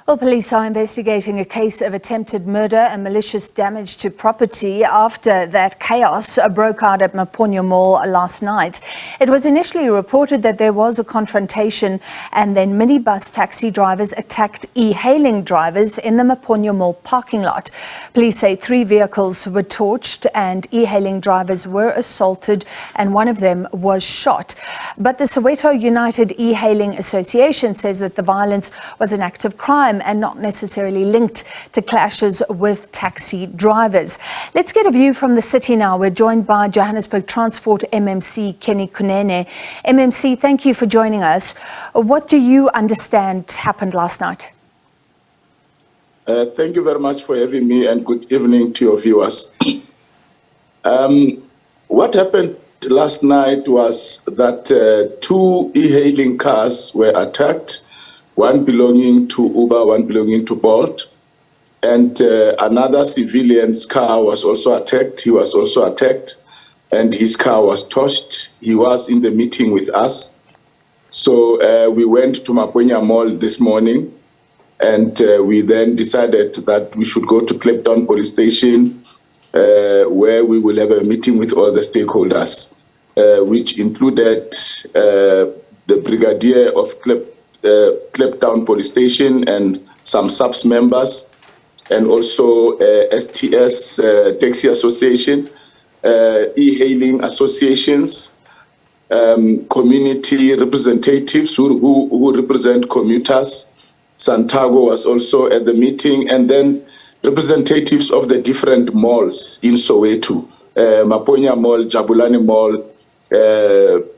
Well, police are investigating a case of attempted murder and malicious damage to property after that chaos broke out at Maponya Mall last night. It was initially reported that there was a confrontation and then minibus taxi drivers attacked e-hailing drivers in the Maponya Mall parking lot. Police say 3 vehicles were torched and e-hailing drivers were assaulted and one of them was shot. But the Soweto United E-Hailing Association says that the violence was an act of crime and not necessarily linked to clashes with taxi drivers. Let's get a view from the city now. We're joined by Johannesburg Transport MMC, Kunene. MMC, thank you for joining us. What do you understand happened last night? Thank you very much for having me and good evening to your viewers. What happened last night was that 2 e-hailing cars were attacked. One belonging to Uber, one belonging to Bolt. And another civilian's car was also attacked. He was also attacked and his car was torched. He was in the meeting with us. So we went to Maponya Mall this morning and we then decided that we should go to Kliptown Police Station where we will have a meeting with all the stakeholders, which included the Brigadier of Kliptown Police Station and some SABC members, and also STS Taxi Association, e-hailing associations, community representatives who represent commuters. Santago was also at the meeting, and then representatives of the different malls in Soweto, Maponya Mall, Jabulani Mall,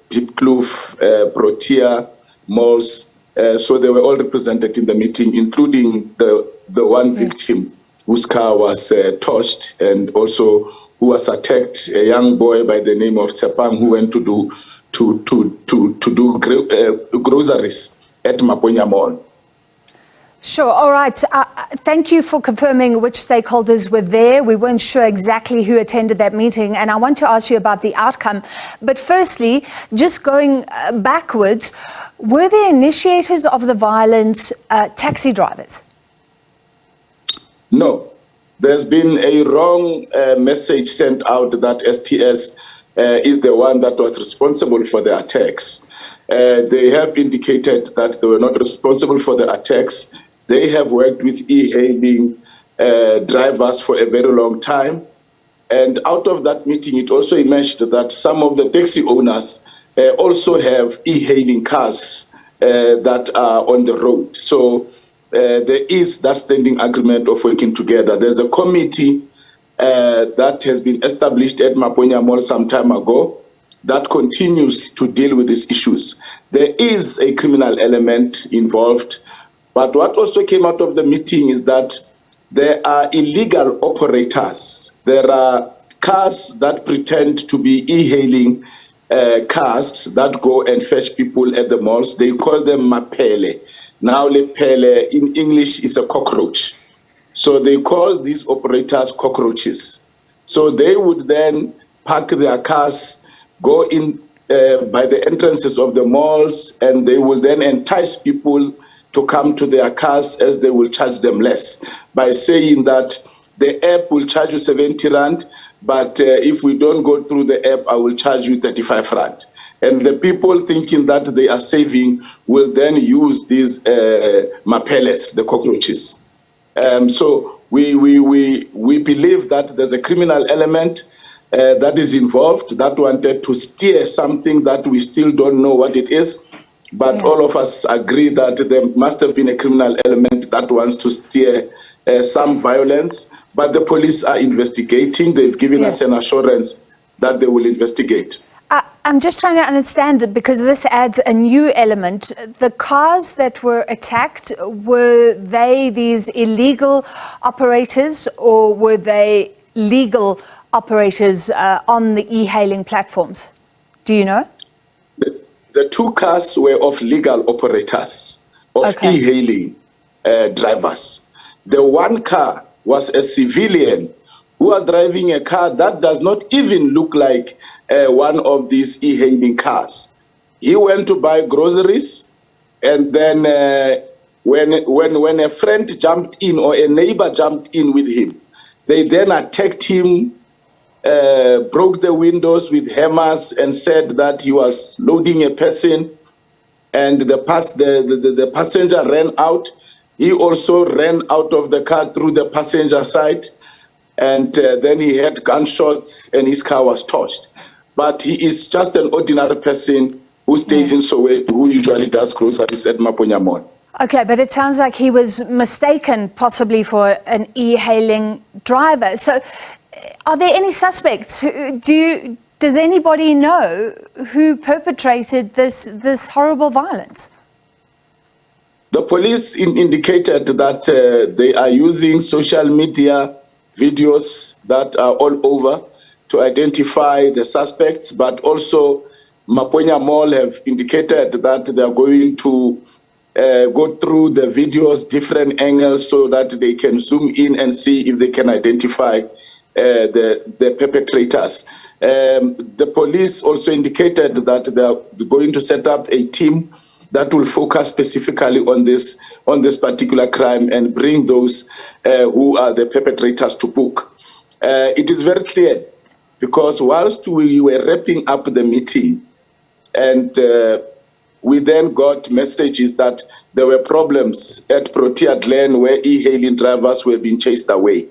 Deep Kloof, Protea malls. So they were all represented in the meeting, including the one victim whose car was torched and also who was attacked, a young boy by the name of Tsepang who went to do groceries at Maponya Mall. Sure. All right. Thank you for confirming which stakeholders were there. We weren't sure exactly who attended that meeting, and I want to ask you about the outcome. But firstly, just going backwards, were the initiators of the violence taxi drivers? No. There's been a wrong message sent out that STS is the one that was responsible for the attacks. They have indicated that they were not responsible for the attacks. They have worked with e-hailing drivers for a very long time. And out of that meeting, it also emerged that some of the taxi owners also have e-hailing cars that are on the road. So there is that standing agreement of working together. There's a committee that has been established at Maponya Mall some time ago that continues to deal with these issues. There is a criminal element involved, but what also came out of the meeting is that there are illegal operators. There are cars that pretend to be e-hailing cars that go and fetch people at the malls. They call them mapele. Now, lepele in English is a cockroach. So they call these operators cockroaches. So they would then park their cars, go in by the entrances of the malls, and they will then entice people to come to their cars as they will charge them less by saying that the app will charge you 70 Rand, but if we don't go through the app, I will charge you 35 Rand. And the people thinking that they are saving will then use these mapeles, the cockroaches. So we believe that there's a criminal element that is involved, that wanted to steer something that we still don't know what it is. But all of us agree that there must have been a criminal element that wants to steer some violence. But the police are investigating. They've given us an assurance that they will investigate. I'm just trying to understand that, because this adds a new element. The cars that were attacked, were they these illegal operators or were they legal operators on the e-hailing platforms? Do you know? The 2 cars were of legal operators, of e-hailing drivers. The one car was a civilian who was driving a car that does not even look like one of these e-hailing cars. He went to buy groceries, and then When a friend jumped in or a neighbor jumped in with him, they then attacked him, broke the windows with hammers and said that he was loading a person, and the passenger ran out. He also ran out of the car through the passenger side, and then he had gunshots and his car was torched. But he is just an ordinary person who stays in Soweto, who usually does groceries at Maponya Mall. Okay, but it sounds like he was mistaken possibly for an e-hailing driver. So are there any suspects? Does anybody know who perpetrated this horrible violence? The police indicated that they are using social media videos that are all over to identify the suspects, but also Maponya Mall have indicated that they are going to go through the videos, different angles, so that they can zoom in and see if they can identify the perpetrators. The police also indicated that they are going to set up a team that will focus specifically on this particular crime and bring those who are the perpetrators to book. It is very clear, because whilst we were wrapping up the meeting, and we then got messages that there were problems at Protea Glen where e-hailing drivers were being chased away.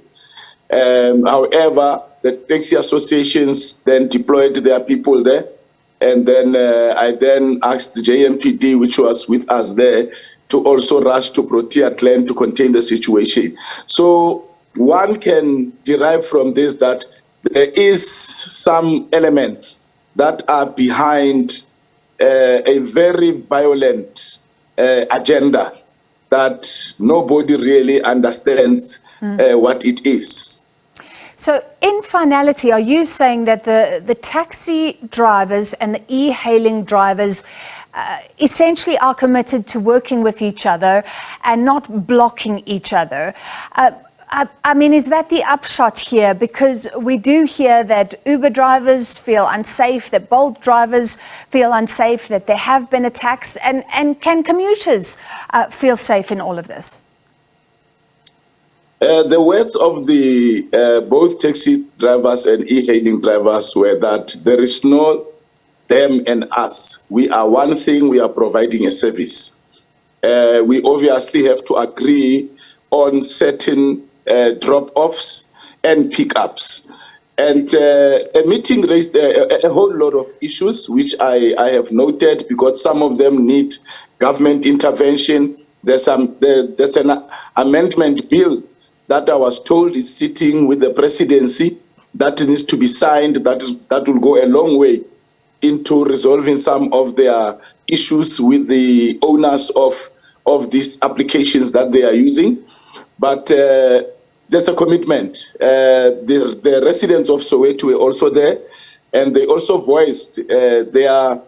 However, the taxi associations then deployed their people there, and then I then asked the JMPD, which was with us there, to also rush to Protea Glen to contain the situation. So one can derive from this that there is some elements that are behind a very violent agenda that nobody really understands what it is. So in Finality, are you saying that the taxi drivers and the e-hailing drivers essentially are committed to working with each other and not blocking each other? I mean, is that the upshot here? Because we do hear that Uber drivers feel unsafe, that Bolt drivers feel unsafe, that there have been attacks. And can commuters feel safe in all of this? The words of the both taxi drivers and e-hailing drivers were that there is no them and us. We are one thing, we are providing a service. We obviously have to agree on certain drop-offs and pickups. And a meeting raised a whole lot of issues, which I have noted, because some of them need government intervention. There's an amendment bill that I was told is sitting with the presidency that needs to be signed, that will go a long way into resolving some of their issues with the owners of these applications that they are using. But there's a commitment. The residents of Soweto were also there, and they also voiced their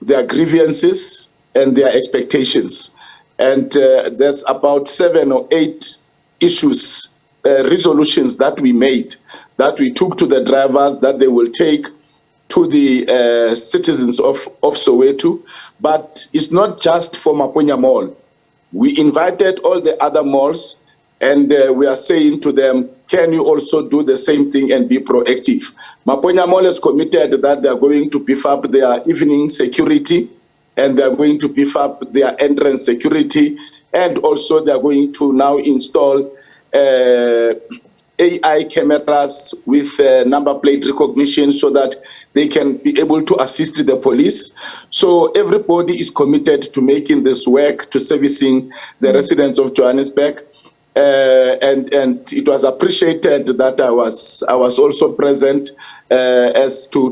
grievances and their expectations. And there's about 7 or 8 issues, resolutions that we made, that we took to the drivers, that they will take to the citizens of Soweto. But it's not just for Maponya Mall. We invited all the other malls, and we are saying to them, can you also do the same thing and be proactive? Maponya Mall has committed that they are going to beef up their evening security, and they are going to beef up their entrance security, and also they are going to now install AI cameras with number plate recognition so that they can be able to assist the police. So everybody is committed to making this work, to servicing the residents of Johannesburg. And it was appreciated that I was also present as to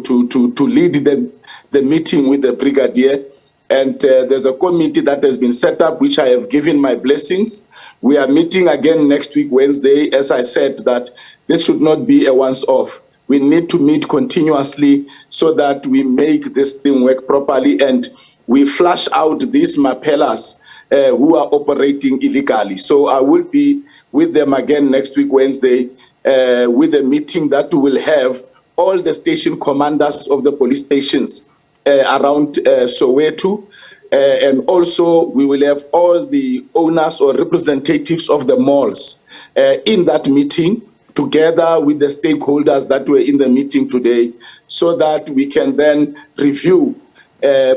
lead the meeting with the brigadier. And there's a committee that has been set up, which I have given my blessings. We are meeting again next week, Wednesday. As I said, that this should not be a once-off. We need to meet continuously so that we make this thing work properly and we flush out these mapellas who are operating illegally. So I will be with them again next week, Wednesday, with a meeting that will have all the station commanders of the police stations around Soweto, And also we will have all the owners or representatives of the malls in that meeting, together with the stakeholders that were in the meeting today, so that we can then review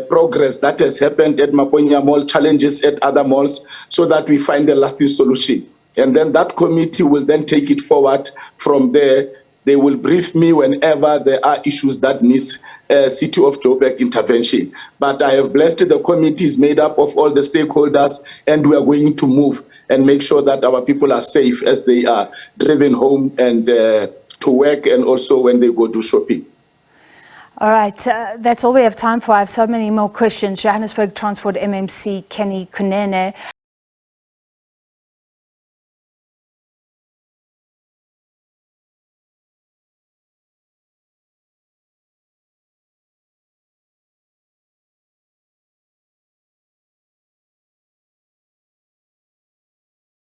progress that has happened at Maponya Mall, challenges at other malls, so that we find a lasting solution. And then that committee will then take it forward from there. They will brief me whenever there are issues that needs City of Joburg intervention. But I have blessed the committee is made up of all the stakeholders, and we are going to move and make sure that our people are safe as they are driven home and to work, and also when they go to shopping. All right, that's all we have time for. I have so many more questions. Johannesburg Transport MMC, Kenny Kunene.